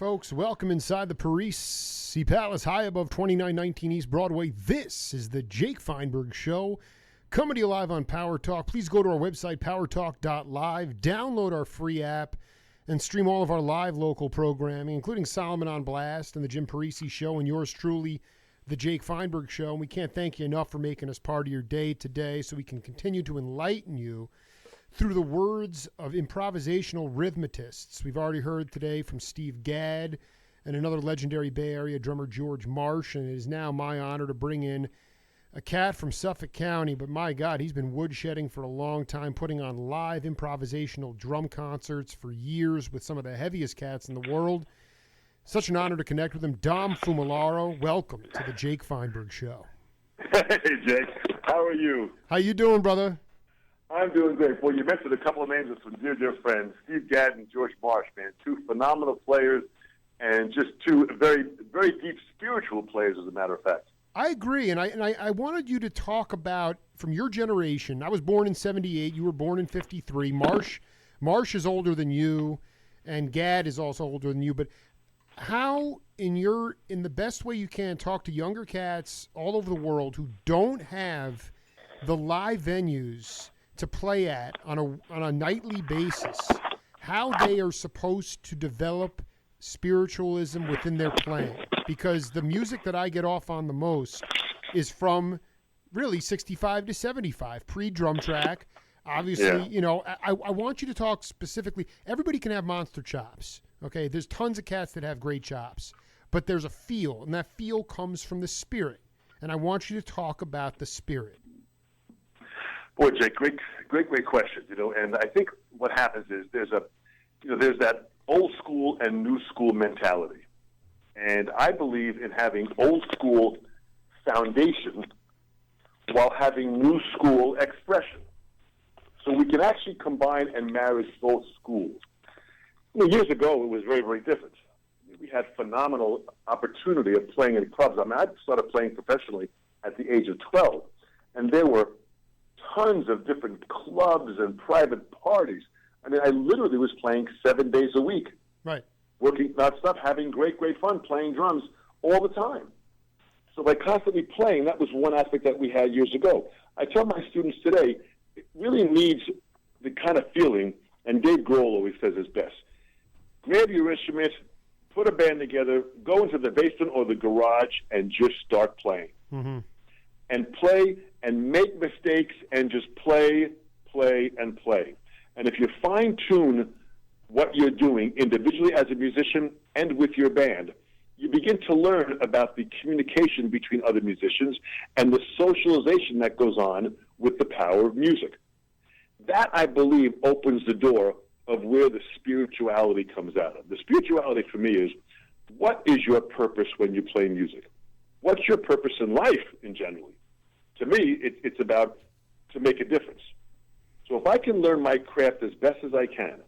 folks. Welcome inside the Parisi Palace, high above 2919 East Broadway. This is the Jake Feinberg Show, coming to you live on Power Talk. Please go to our website, powertalk.live, download our free app, and stream all of our live local programming, including Solomon on Blast and the Jim Parisi Show, and yours truly, the Jake Feinberg Show. And we can't thank you enough for making us part of your day today so we can continue to enlighten you through the words of improvisational rhythmists. We've already heard today from Steve Gadd and another legendary Bay Area drummer, George Marsh, and it is now my honor to bring in a cat from Suffolk County, but my God, he's been woodshedding for a long time, putting on live improvisational drum concerts for years with some of the heaviest cats in the world. Such an honor to connect with him. Dom Famularo, welcome to the Jake Feinberg Show. Hey, Jake. How are you? How you doing, brother? I'm doing great. Well, you mentioned a couple of names of some dear friends, Steve Gadd and George Marsh, man. Two phenomenal players and just two very, very deep spiritual players, as a matter of fact. I agree, and I wanted you to talk about, from your generation, I was born in 78, you were born in 53. Marsh is older than you, and Gadd is also older than you, but how, in the best way you can, talk to younger cats all over the world who don't have the live venues to play at on a nightly basis, how they are supposed to develop spiritualism within their playing? Because the music that I get off on the most is from really 65 to 75, pre-drum track. Obviously, Yeah. you know, I want you to talk specifically. Everybody can have monster chops, okay? There's tons of cats that have great chops, but there's a feel, and that feel comes from the spirit. And I want you to talk about the spirit. Boy, Jake, great question. You know, and I think what happens is there's that old school and new school mentality, and I believe in having old school foundation while having new school expression, so we can actually combine and marry both schools. You know, years ago, it was very, very different. We had phenomenal opportunity of playing in clubs. I mean, I started playing professionally at the age of 12, and there were tons of different clubs and private parties. I mean, I literally was playing 7 days a week. Right. Working nonstop, having great fun, playing drums all the time. So by constantly playing, that was one aspect that we had years ago. I tell my students today, it really needs the kind of feeling, and Dave Grohl always says his best. Grab your instrument, put a band together, go into the basement or the garage, and just start playing. Mm-hmm. And play and make mistakes and just play. And if you fine-tune what you're doing individually as a musician and with your band, you begin to learn about the communication between other musicians and the socialization that goes on with the power of music. That, I believe, opens the door of where the spirituality comes out of. The spirituality for me is, what is your purpose when you play music? What's your purpose in life in general? To me, it's about to make a difference. So if I can learn my craft as best as I can,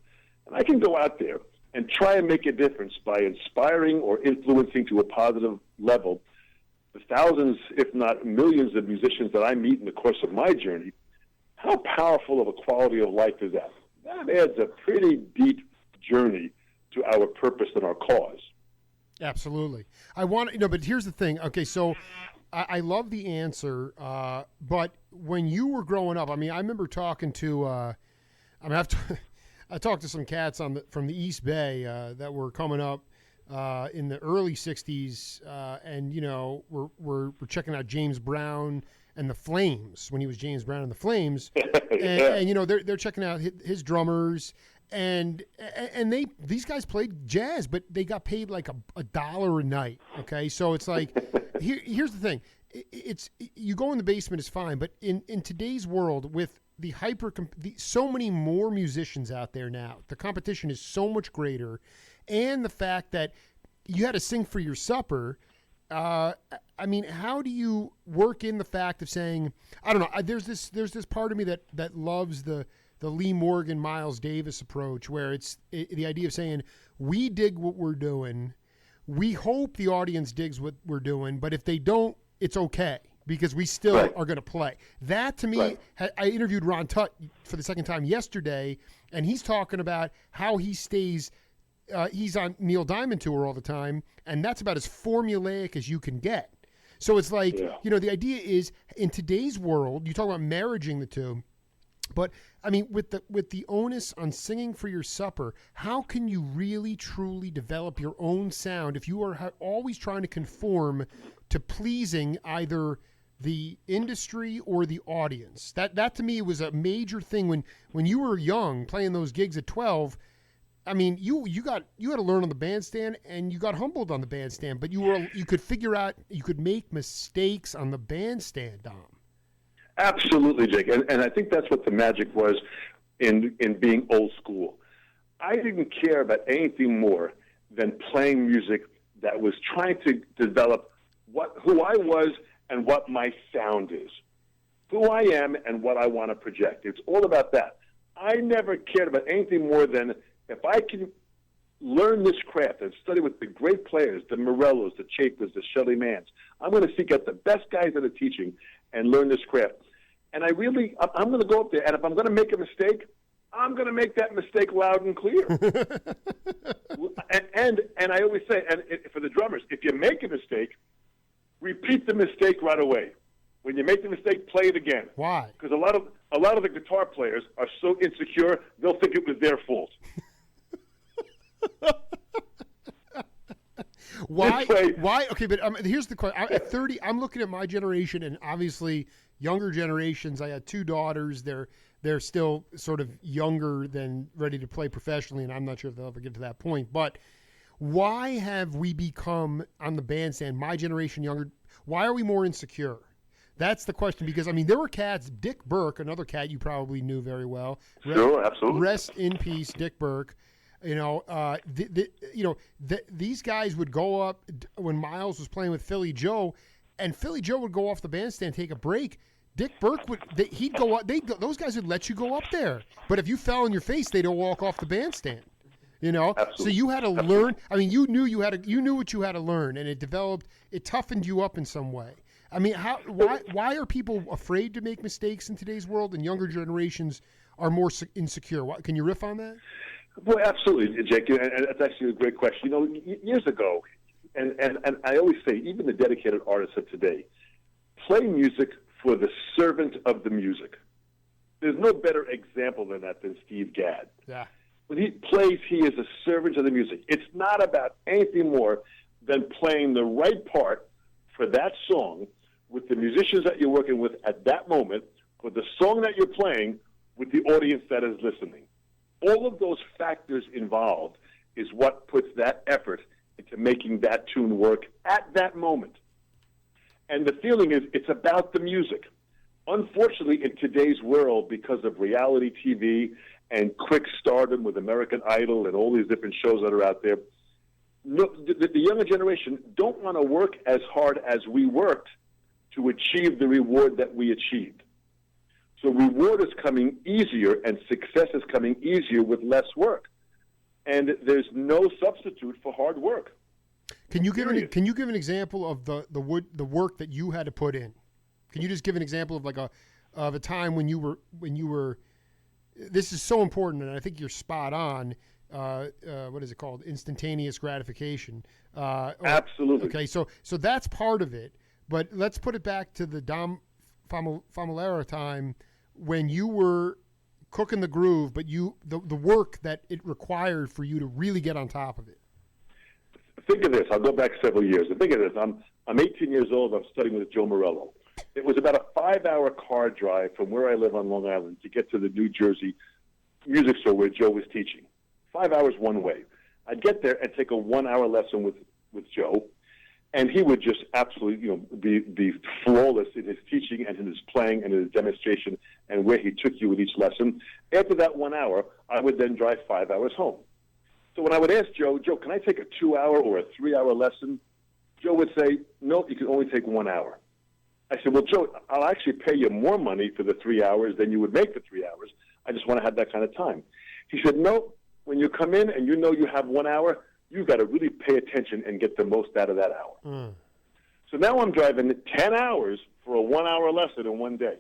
and I can go out there and try and make a difference by inspiring or influencing to a positive level the thousands, if not millions, of musicians that I meet in the course of my journey, how powerful of a quality of life is that? That adds a pretty deep journey to our purpose and our cause. Absolutely. But here's the thing. Okay, so I love the answer, but when you were growing up, I mean, I remember talking to, I talked to some cats from the East Bay that were coming up in the early '60s, and you know, we're checking out James Brown and the Flames when he was James Brown and the Flames, and you know, they're checking out his drummers. And these guys played jazz, but they got paid like $1 a night. Okay, so it's like, here's the thing: it's you go in the basement is fine, but in today's world with the so many more musicians out there now, the competition is so much greater, and the fact that you had to sing for your supper. I mean, how do you work in the fact of saying, I don't know? There's this part of me that loves the Lee Morgan, Miles Davis approach, where it's the idea of saying, we dig what we're doing. We hope the audience digs what we're doing, but if they don't, it's okay because we still are going to play. That, to me, I interviewed Ron Tutt for the second time yesterday, and he's talking about how he stays he's on Neil Diamond tour all the time, and that's about as formulaic as you can get. So it's like, the idea is in today's world, you talk about marrying the two, but I mean, with the onus on singing for your supper, how can you really truly develop your own sound if you are always trying to conform to pleasing either the industry or the audience? That to me was a major thing when you were young, playing those gigs at 12. I mean, you had to learn on the bandstand, and you got humbled on the bandstand, but you could figure out, you could make mistakes on the bandstand, Dom. Absolutely, Jake, and I think that's what the magic was in being old school. I didn't care about anything more than playing music that was trying to develop who I was and what my sound is, who I am and what I want to project. It's all about that. I never cared about anything more than if I can learn this craft and study with the great players, the Morellos, the Chapers, the Shelley Manns. I'm going to seek out the best guys that are teaching and learn this craft. And I'm going to go up there, and if I'm going to make a mistake, I'm going to make that mistake loud and clear. and I always say, for the drummers, if you make a mistake, repeat the mistake right away. When you make the mistake, play it again. Why? Because a lot of the guitar players are so insecure, they'll think it was their fault. Why? Okay, but here's the question. At 30, I'm looking at my generation, and obviously younger generations. I had 2 daughters. They're still sort of younger than ready to play professionally, and I'm not sure if they'll ever get to that point. But why have we become, on the bandstand, my generation younger, why are we more insecure? That's the question, because, I mean, there were cats, Dick Burke, another cat you probably knew very well. Sure, absolutely. Rest in peace, Dick Burke. These guys would go up when Miles was playing with Philly Joe, and Philly Joe would go off the bandstand, take a break. Dick Burke he'd go up. Those guys would let you go up there, but if you fell on your face, they'd all walk off the bandstand. Absolutely. So you had to learn. I mean, you knew what you had to learn, and it toughened you up in some way. I mean, why are people afraid to make mistakes in today's world, and younger generations are more insecure? Can you riff on that? Well, absolutely, Jake, and that's actually a great question. Years ago, and I always say, even the dedicated artists of today, play music for the servant of the music. There's no better example than that than Steve Gadd. Yeah. When he plays, he is a servant of the music. It's not about anything more than playing the right part for that song with the musicians that you're working with at that moment, for the song that you're playing with the audience that is listening. All of those factors involved is what puts that effort into making that tune work at that moment. And the feeling is it's about the music. Unfortunately, in today's world, because of reality TV and quick stardom with American Idol and all these different shows that are out there, the younger generation don't want to work as hard as we worked to achieve the reward that we achieved. So reward is coming easier and success is coming easier with less work. And there's no substitute for hard work. Can you give an example of the work that you had to put in? Can you just give an example of a time when you were this is so important, and I think you're spot on. What is it called? Instantaneous gratification. Absolutely. Okay, so that's part of it. But let's put it back to the Dom Famularo time when you were cooking the groove, but the work that it required for you to really get on top of it. Think of this. I'll go back several years. And think of this. I'm 18 years old. I'm studying with Joe Morello. It was about a 5-hour car drive from where I live on Long Island to get to the New Jersey music store where Joe was teaching. 5 hours one way. I'd get there and take a 1-hour lesson with Joe, and he would just absolutely, be flawless in his teaching and in his playing and in his demonstration and where he took you with each lesson. After that 1 hour, I would then drive 5 hours home. So when I would ask Joe, can I take a 2-hour or a 3-hour lesson? Joe would say, no, you can only take 1 hour. I said, well, Joe, I'll actually pay you more money for the 3 hours than you would make for 3 hours. I just want to have that kind of time. He said, no, when you come in and you have 1 hour, you've got to really pay attention and get the most out of that hour. So now I'm driving 10 hours for a 1-hour lesson in one day.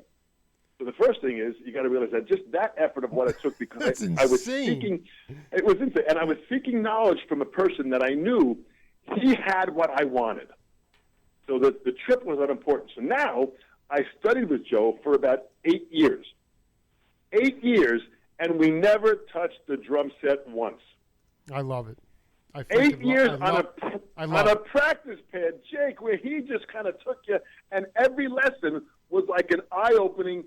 So the first thing is you got to realize that just that effort of what it took, because That's I was insane. seeking, it was insane, and I was seeking knowledge from a person that I knew he had what I wanted. So the trip was unimportant. So now I studied with Joe for about 8 years. 8 years, and we never touched the drum set once. I love it. 8 years on a practice pad, Jake, where he just kind of took you, and every lesson was like an eye-opening.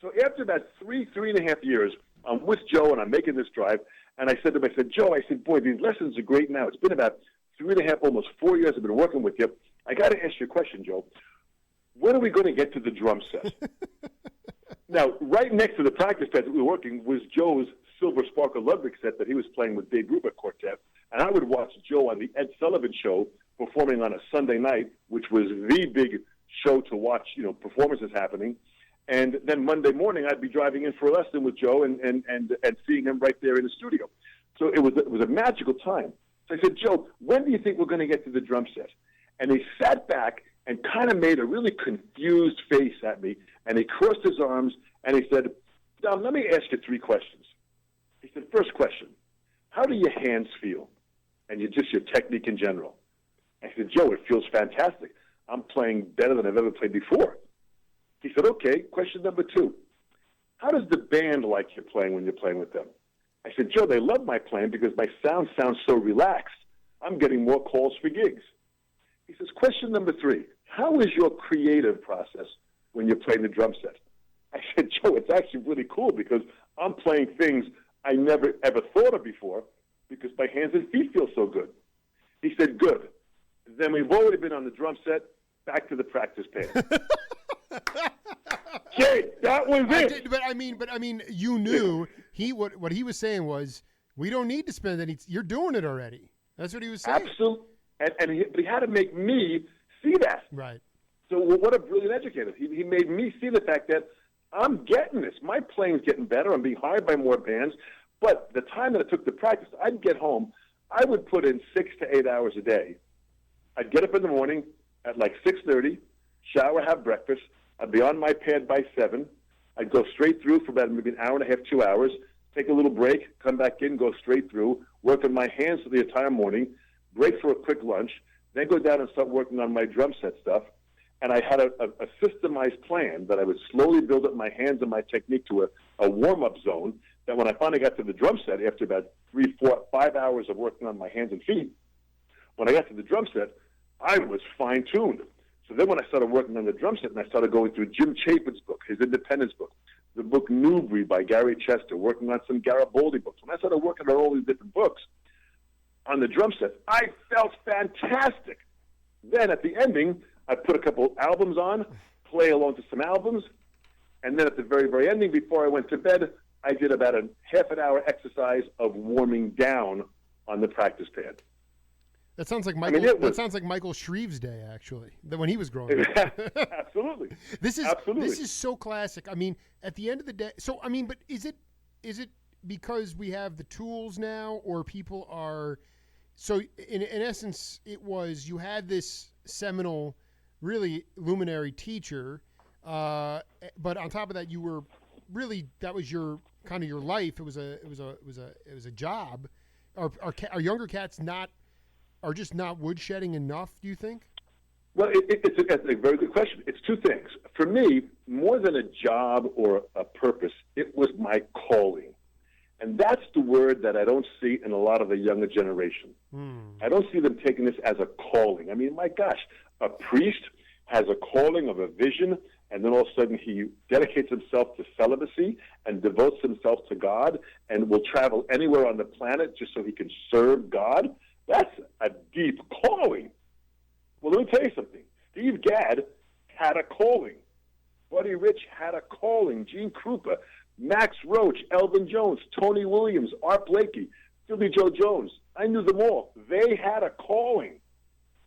So after about three and a half years, I'm with Joe, and I'm making this drive, and I said to him, I said, Joe, I said, boy, these lessons are great now. It's been about 3.5, almost 4 years I've been working with you. I got to ask you a question, Joe. When are we going to get to the drum set? Now, right next to the practice pad that we were working was Joe's Silver Sparkle Ludwig set that he was playing with Dave Brubeck Quartet. And I would watch Joe on the Ed Sullivan Show performing on a Sunday night, which was the big show to watch, performances happening. And then Monday morning, I'd be driving in for a lesson with Joe and seeing him right there in the studio. So it was a magical time. So I said, Joe, when do you think we're going to get to the drum set? And he sat back and kind of made a really confused face at me, and he crossed his arms, and he said, Dom, let me ask you 3 questions. He said, first question, how do your hands feel? And just your technique in general. I said, Joe, it feels fantastic. I'm playing better than I've ever played before. He said, okay, question number 2. How does the band like you playing when you're playing with them? I said, Joe, they love my playing because my sound sounds so relaxed. I'm getting more calls for gigs. He says, question number 3, how is your creative process when you're playing the drum set? I said, Joe, it's actually really cool because I'm playing things I never ever thought of before because my hands and feet feel so good. He said, good. Then we've already been on the drum set, back to the practice pad. Jay, that was it. But I mean, you knew what he was saying was, we don't need to spend any. You're doing it already. That's what he was saying. Absolutely. But he had to make me see that. Right. So what a brilliant educator. He made me see the fact that I'm getting this. My playing's getting better. I'm being hired by more bands. But the time that it took to practice, I'd get home. I would put in 6 to 8 hours a day. I'd get up in the morning at like 6:30, shower, have breakfast. I'd be on my pad by 7. I'd go straight through for about maybe an hour and a half, 2 hours, take a little break, come back in, go straight through, work on my hands for the entire morning, break for a quick lunch, then go down and start working on my drum set stuff. And I had a systemized plan that I would slowly build up my hands and my technique to a warm-up zone that when I finally got to the drum set, after about 3, 4, 5 hours of working on my hands and feet, when I got to the drum set, I was fine-tuned. So then when I started working on the drum set and I started going through Jim Chapin's book, his Independence book, the book Newbury by Gary Chester, working on some Garibaldi books, when I started working on all these different books on the drum set, I felt fantastic. Then at the ending, I put a couple albums on, play along to some albums, and then at the very, very ending, before I went to bed, I did about a half an hour exercise of warming down on the practice pad. That sounds like Michael. That sounds like Michael Shreve's day, actually, when he was growing up. Absolutely. This is so classic. I mean, at the end of the day, but is it because we have the tools now, or people are? So in essence, it was you had this seminal, really luminary teacher, but on top of that, you were really that was your kind of your life. It was a job. Are younger cats are just not woodshedding enough, do you think? Well, it's a very good question. It's 2 things. For me, more than a job or a purpose, it was my calling. And that's the word that I don't see in a lot of the younger generation. I don't see them taking this as a calling. I mean, my gosh, a priest has a calling of a vision, and then all of a sudden he dedicates himself to celibacy and devotes himself to God and will travel anywhere on the planet just so he can serve God. That's a deep calling. Well, let me tell you something. Steve Gadd had a calling. Buddy Rich had a calling. Gene Krupa, Max Roach, Elvin Jones, Tony Williams, Art Blakey, Billy Joe Jones. I knew them all. They had a calling.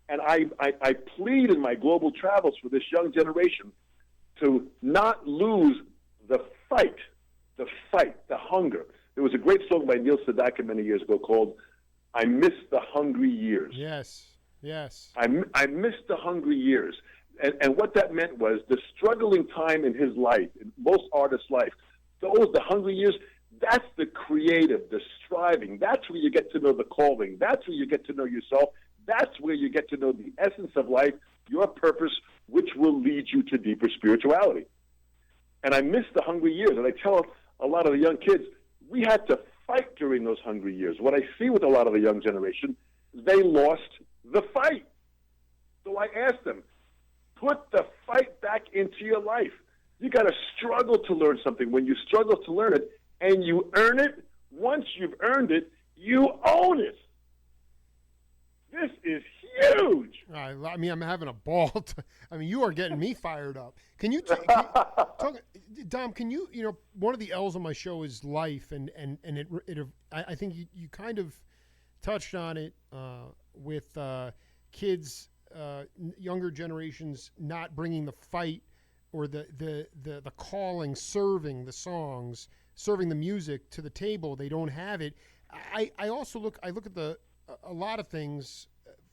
And I plead in my global travels for this young generation to not lose the fight, the hunger. There was a great song by Neil Sedaka many years ago called I Miss the Hungry Years. Yes. I miss the hungry years. And what that meant was the struggling time in his life, in most artists' life, the hungry years, that's the creative, the striving. That's where you get to know the calling. That's where you get to know yourself. That's where you get to know the essence of life, your purpose, which will lead you to deeper spirituality. And I miss the hungry years. And I tell a lot of the young kids, we had to fight during those hungry years. What I see with a lot of the young generation, they lost the fight. So I asked them, put the fight back into your life. You got to struggle to learn something. When you struggle to learn it and you earn it, once you've earned it, you own it. This is huge. I mean, I'm having a ball. You are getting me fired up. Can you talk, Dom? Can you one of the L's on my show is life, and I think you kind of touched on it with kids, younger generations not bringing the fight or the calling, serving the songs, serving the music to the table. They don't have it. I also look at a lot of things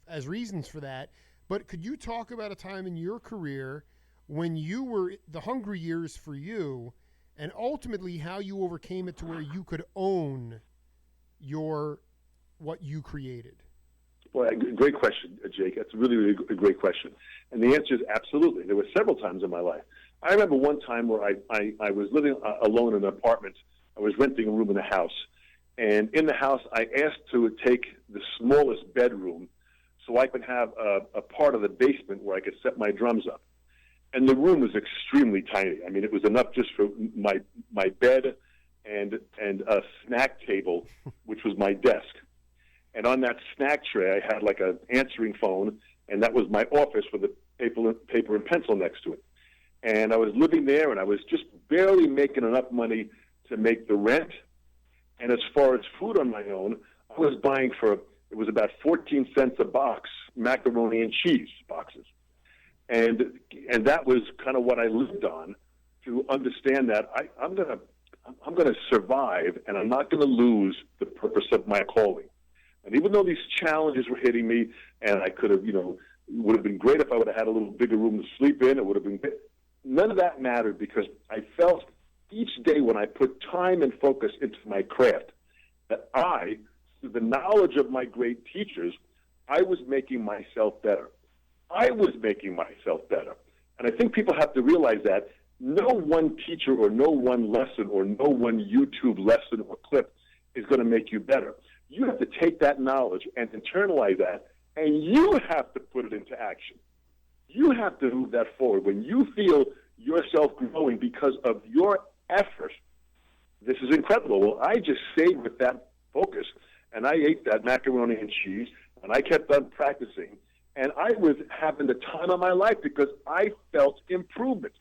as reasons for that, but could you talk about a time in your career when you were the hungry years for you, and ultimately how you overcame it to where you could own what you created? Well, great question, Jake. That's really, really a great question. And the answer is absolutely. There were several times in my life. I remember one time where I was living alone in an apartment. I was renting a room in a house. And in the house, I asked to take the smallest bedroom so I could have a part of the basement where I could set my drums up. And the room was extremely tiny. I mean, it was enough just for my bed and a snack table, which was my desk. And on that snack tray, I had like an answering phone, and that was my office with a paper and pencil next to it. And I was living there, and I was just barely making enough money to make the rent. And as far as food on my own, I was buying it was about 14 cents a box, macaroni and cheese boxes. And that was kind of what I lived on, to understand that I'm gonna survive, and I'm not gonna lose the purpose of my calling. And even though these challenges were hitting me, and I could have, it would have been great if I would have had a little bigger room to sleep in. It would have been, none of that mattered, because I felt each day when I put time and focus into my craft that through the knowledge of my great teachers, I was making myself better. I was making myself better. And I think people have to realize that no one teacher or no one lesson or no one YouTube lesson or clip is going to make you better. You have to take that knowledge and internalize that, and you have to put it into action. You have to move that forward. When you feel yourself growing because of your effort, this is incredible. Well, I just stayed with that focus, and I ate that macaroni and cheese, and I kept on practicing, and I was having the time of my life because I felt improvement.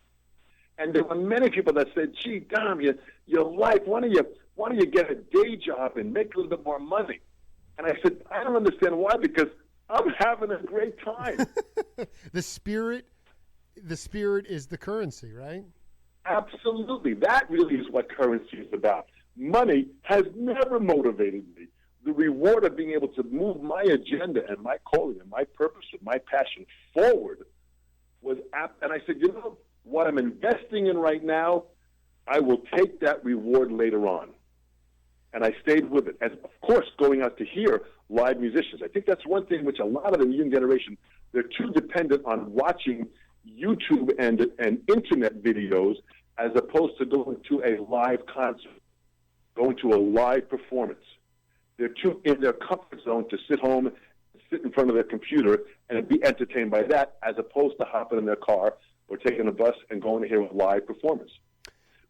And there were many people that said, "Gee, Dom, your life, why don't you get a day job and make a little bit more money?" And I said, "I don't understand why, because I'm having a great time." The spirit is the currency, right? Absolutely. That really is what currency is about. Money has never motivated me. The reward of being able to move my agenda and my calling and my purpose and my passion forward was and I said, what I'm investing in right now, I will take that reward later on. And I stayed with it. And, of course, going out to hear live musicians. I think that's one thing which a lot of the young generation, they're too dependent on watching YouTube and Internet videos as opposed to going to a live concert, going to a live performance. They're too in their comfort zone to sit home, sit in front of their computer, and be entertained by that, as opposed to hopping in their car or taking a bus and going to hear a live performance.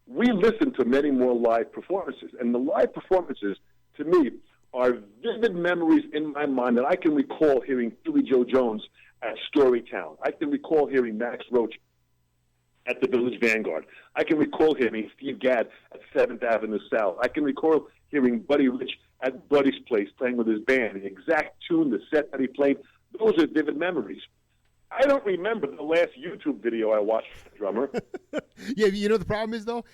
We listen to many more live performances, and the live performances, to me, are vivid memories in my mind that I can recall hearing Billy Joe Jones at Storytown. I can recall hearing Max Roach at the Village Vanguard. I can recall hearing Steve Gadd at 7th Avenue South. I can recall hearing Buddy Rich at Buddy's place playing with his band, the exact tune, the set that he played. Those are vivid memories. I don't remember the last YouTube video I watched from a drummer. Yeah, the problem is, though,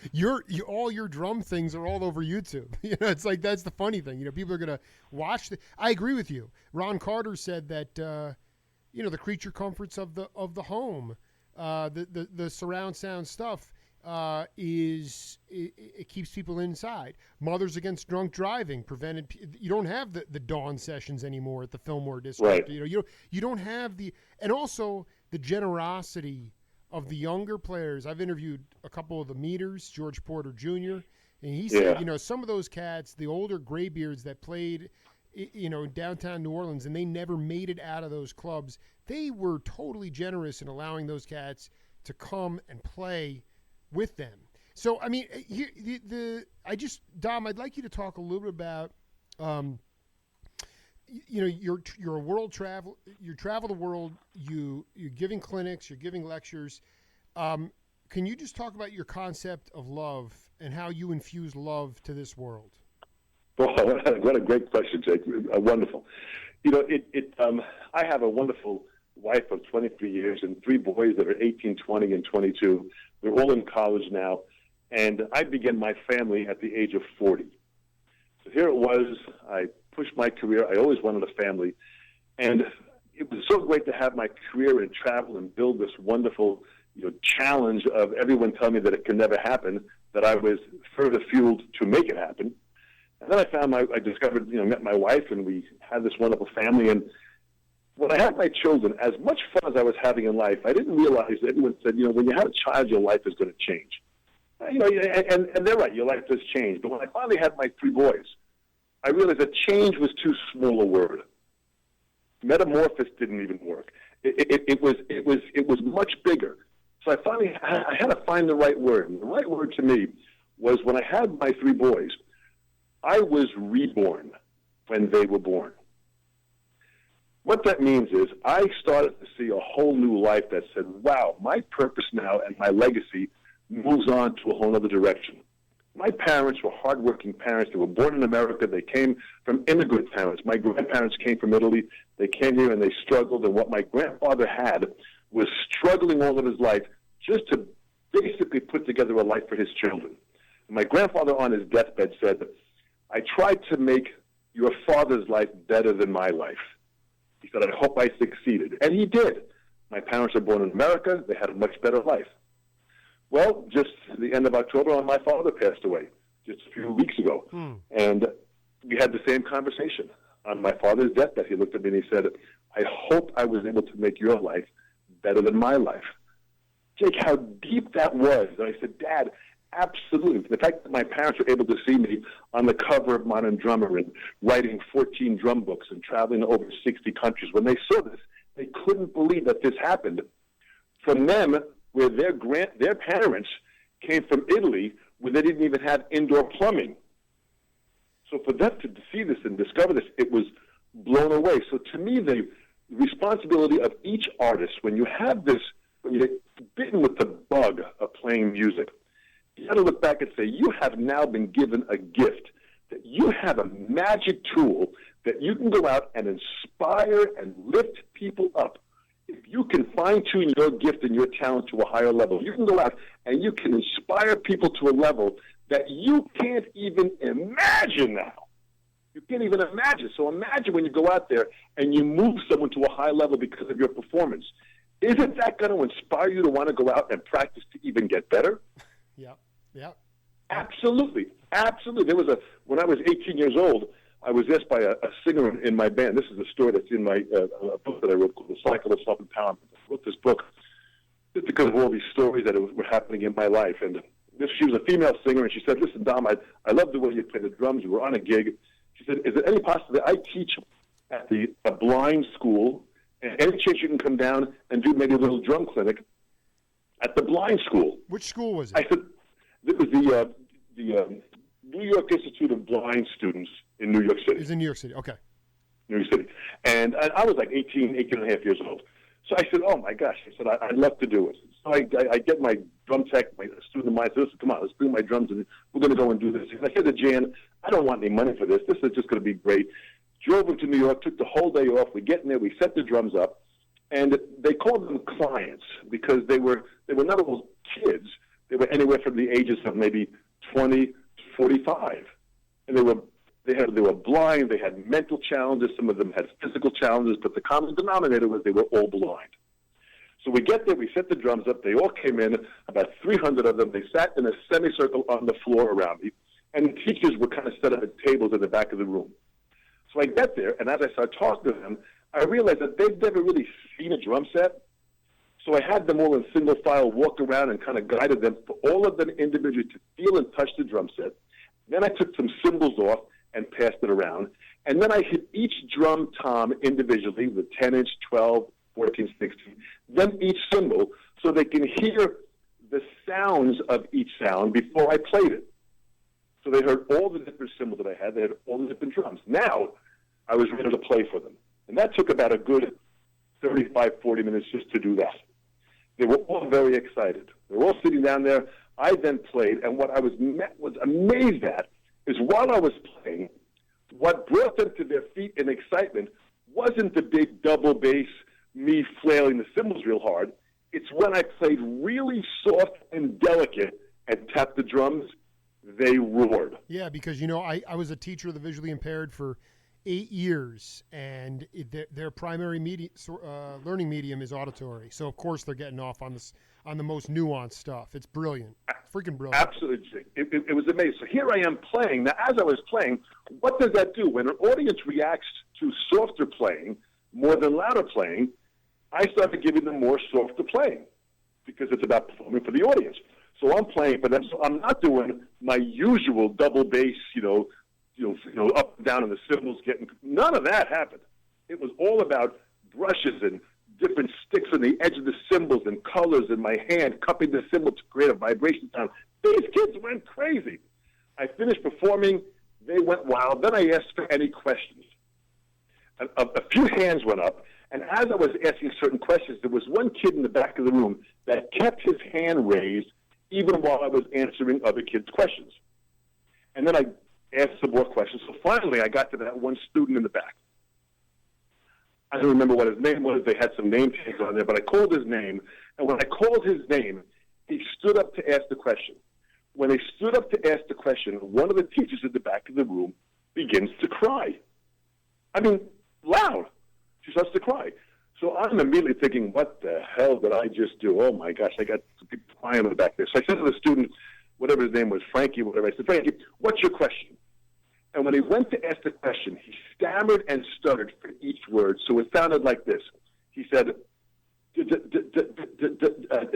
all your drum things are all over YouTube. It's like, that's the funny thing. People are going to watch I agree with you. Ron Carter said that, the creature comforts of the home. the surround sound stuff it keeps people inside. Mothers Against Drunk Driving prevented. You don't have the dawn sessions anymore at the Fillmore District. Right. You don't have and also the generosity of the younger players. I've interviewed a couple of the meters, George Porter Jr., and he said, some of those cats, the older graybeards that played, in downtown New Orleans, and they never made it out of those clubs. They were totally generous in allowing those cats to come and play with them. So, I mean, Dom, I'd like you to talk a little bit about, you're a world travel. You travel the world. You're giving clinics. You're giving lectures. Can you just talk about your concept of love and how you infuse love to this world? Well, what a great question, Jake. Wonderful. I have a wonderful wife of 23 years and 3 boys that are 18, 20, and 22. They're all in college now. And I began my family at the age of 40. So here it was. I pushed my career. I always wanted a family. And it was so great to have my career and travel and build this wonderful challenge of everyone telling me that it can never happen, that I was further fueled to make it happen. And then I discovered, met my wife, and we had this wonderful family. And when I had my children, as much fun as I was having in life, I didn't realize that everyone said, when you have a child, your life is going to change. And they're right, your life does change. But when I finally had my 3 boys, I realized that change was too small a word. Metamorphosis didn't even work. It was much bigger. So I had to find the right word. And the right word to me was when I had my 3 boys, I was reborn when they were born. What that means is I started to see a whole new life that said, wow, my purpose now and my legacy moves on to a whole other direction. My parents were hardworking parents. They were born in America. They came from immigrant parents. My grandparents came from Italy. They came here and they struggled. And what my grandfather had was struggling all of his life just to basically put together a life for his children. And my grandfather on his deathbed said, I tried to make your father's life better than my life. He said, I hope I succeeded. And he did. My parents were born in America. They had a much better life. Well, just at the end of October, my father passed away just a few weeks ago. And we had the same conversation. On my father's deathbed, he looked at me and he said, I hope I was able to make your life better than my life. Jake, how deep that was. And I said, Dad, absolutely. The fact that my parents were able to see me on the cover of Modern Drummer and writing 14 drum books and traveling to over 60 countries, when they saw this, they couldn't believe that this happened. From them, where their parents came from Italy, where they didn't even have indoor plumbing. So for them to see this and discover this, it was blown away. So to me, the responsibility of each artist, when you have this, when you're bitten with the bug of playing music, you got to look back and say, you have now been given a gift, that you have a magic tool that you can go out and inspire and lift people up. If you can fine-tune your gift and your talent to a higher level, you can go out and you can inspire people to a level that you can't even imagine now. You can't even imagine. So imagine when you go out there and you move someone to a high level because of your performance. Isn't that going to inspire you to want to go out and practice to even get better? Yeah. Absolutely. When I was 18 years old, I was asked by a singer in my band. This is a story that's in my book that I wrote called The Cycle of Self-Empowerment. I wrote this book just because of all these stories that were happening in my life. And she was a female singer, and she said, listen, Dom, I love the way you play the drums. You were on a gig. She said, is there any possibility I teach at a blind school, and any chance you can come down and do maybe a little drum clinic at the blind school? Which school was it? I said, it was the New York Institute of Blind Students in New York City. It was in New York City, okay. New York City. And I was like 18 and a half years old. So I said, oh, my gosh. I said, I'd love to do it. So I get my drum tech, my student of mine, said, listen, come on, let's bring my drums, and we're going to go and do this. And I said to Jan, I don't want any money for this. This is just going to be great. Drove into New York, took the whole day off. We get in there, we set the drums up, and they called them clients because they were not all kids. They were anywhere from the ages of maybe 20 to 45. And they were blind, they had mental challenges, some of them had physical challenges, but the common denominator was they were all blind. So we get there, we set the drums up. They all came in, about 300 of them. They sat in a semicircle on the floor around me, and the teachers were kind of set up at tables in the back of the room. So I get there, and as I start talking to them, I realized that they've never really seen a drum set. So I had them all in single file walk around and kind of guided them for all of them individually to feel and touch the drum set. Then I took some cymbals off and passed it around. And then I hit each drum tom individually with 10-inch, 12, 14, 16, then each cymbal so they can hear the sounds of each sound before I played it. So they heard all the different cymbals that I had. They had all the different drums. Now I was ready to play for them. And that took about a good 35, 40 minutes just to do that. They were all very excited. They were all sitting down there. I then played, and what I was amazed at is while I was playing, what brought them to their feet in excitement wasn't the big double bass, me flailing the cymbals real hard. It's when I played really soft and delicate and tapped the drums, they roared. Yeah, because, I was a teacher of the visually impaired for 8 years, and their primary learning medium is auditory. So, of course, they're getting off on the most nuanced stuff. It's brilliant. Freaking brilliant. Absolutely. It was amazing. So here I am playing. Now, as I was playing, what does that do? When an audience reacts to softer playing more than louder playing, I started giving them more softer playing because it's about performing for the audience. So I'm playing for them. So I'm not doing my usual double bass, up and down in the cymbals. None of that happened. It was all about brushes and different sticks on the edge of the cymbals and colors in my hand, cupping the cymbal to create a vibration sound. These kids went crazy. I finished performing. They went wild. Then I asked for any questions. A few hands went up, and as I was asking certain questions, there was one kid in the back of the room that kept his hand raised even while I was answering other kids' questions. And then I asked some more questions. So finally, I got to that one student in the back. I don't remember what his name was. They had some name tags on there, but I called his name. And when I called his name, he stood up to ask the question. When he stood up to ask the question, one of the teachers in the back of the room begins to cry. I mean, loud. She starts to cry. So I'm immediately thinking, what the hell did I just do? Oh, my gosh, I got people crying in the back there. So I said to the student, whatever his name was, Frankie, whatever, I said, Frankie, what's your question? And when he went to ask the question, he stammered and stuttered for each word. So it sounded like this. He said,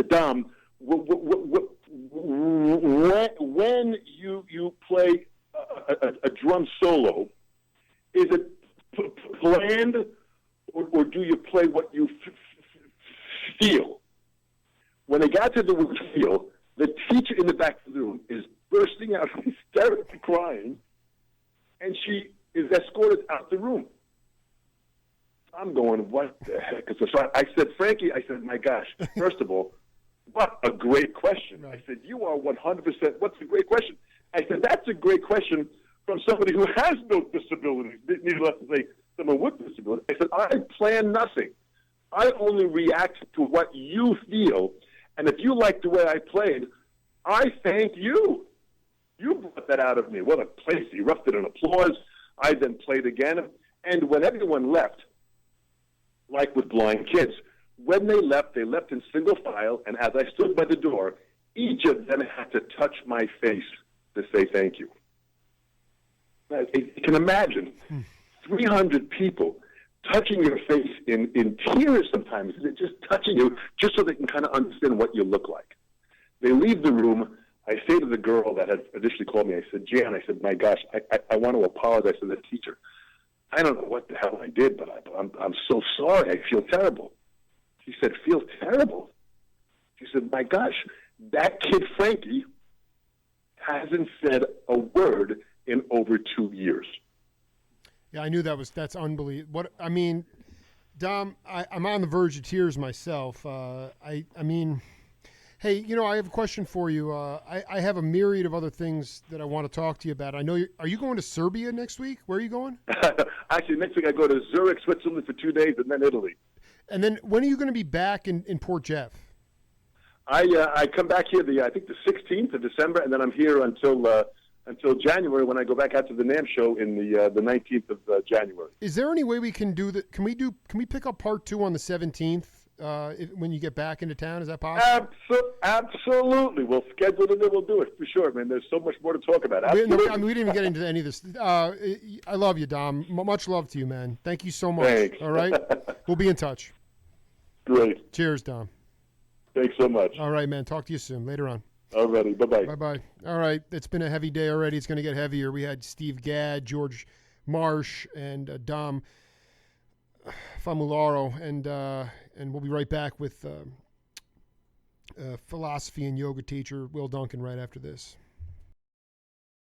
Dom, when you play a drum solo, is it planned or do you play what you feel? When they got to the word feel, the teacher in the back of the room is bursting out hysterically crying, and she is escorted out the room. I'm going, what the heck? So I said, Frankie, my gosh, first of all, what a great question. Right. I said, you are 100%, what's a great question? I said, that's a great question from somebody who has no disabilities, needless to say, someone with disabilities. I said, I plan nothing. I only react to what you feel, and if you like the way I played, I thank you. You brought that out of me. What a place. He erupted in applause. I then played again. And when everyone left, like with blind kids, when they left in single file. And as I stood by the door, each of them had to touch my face to say thank you. Now, you can imagine 300 people touching your face in tears sometimes, just touching you just so they can kind of understand what you look like. They leave the room. I say to the girl that had initially called me, I said, Jan, I said, my gosh, I want to apologize to the teacher. I don't know what the hell I did, but I'm so sorry. I feel terrible. She said, feel terrible? She said, my gosh, that kid Frankie hasn't said a word in over 2 years. Yeah, I knew that's unbelievable. Dom, I'm on the verge of tears myself. Hey, I have a question for you. I have a myriad of other things that I want to talk to you about. I know are you going to Serbia next week? Where are you going? Actually, next week I go to Zurich, Switzerland for 2 days, and then Italy. And then when are you going to be back in Port Jeff? I come back here I think the 16th of December, and then I'm here until January when I go back out to the NAMM show in the 19th of January. Is there any way we can do that? Can we pick up part 2 on the 17th when you get back into town? Is that possible? Absolutely. We'll schedule it and we'll do it for sure, man. There's so much more to talk about. Absolutely. We didn't even get into any of this. I love you, Dom. Much love to you, man. Thank you so much. Thanks. All right? We'll be in touch. Great. Cheers, Dom. Thanks so much. All right, man. Talk to you soon. Later on. All righty. Bye-bye. Bye-bye. All right. It's been a heavy day already. It's going to get heavier. We had Steve Gadd, George Marsh, and Dom Famularo, and we'll be right back with philosophy and yoga teacher Will Duncan right after this.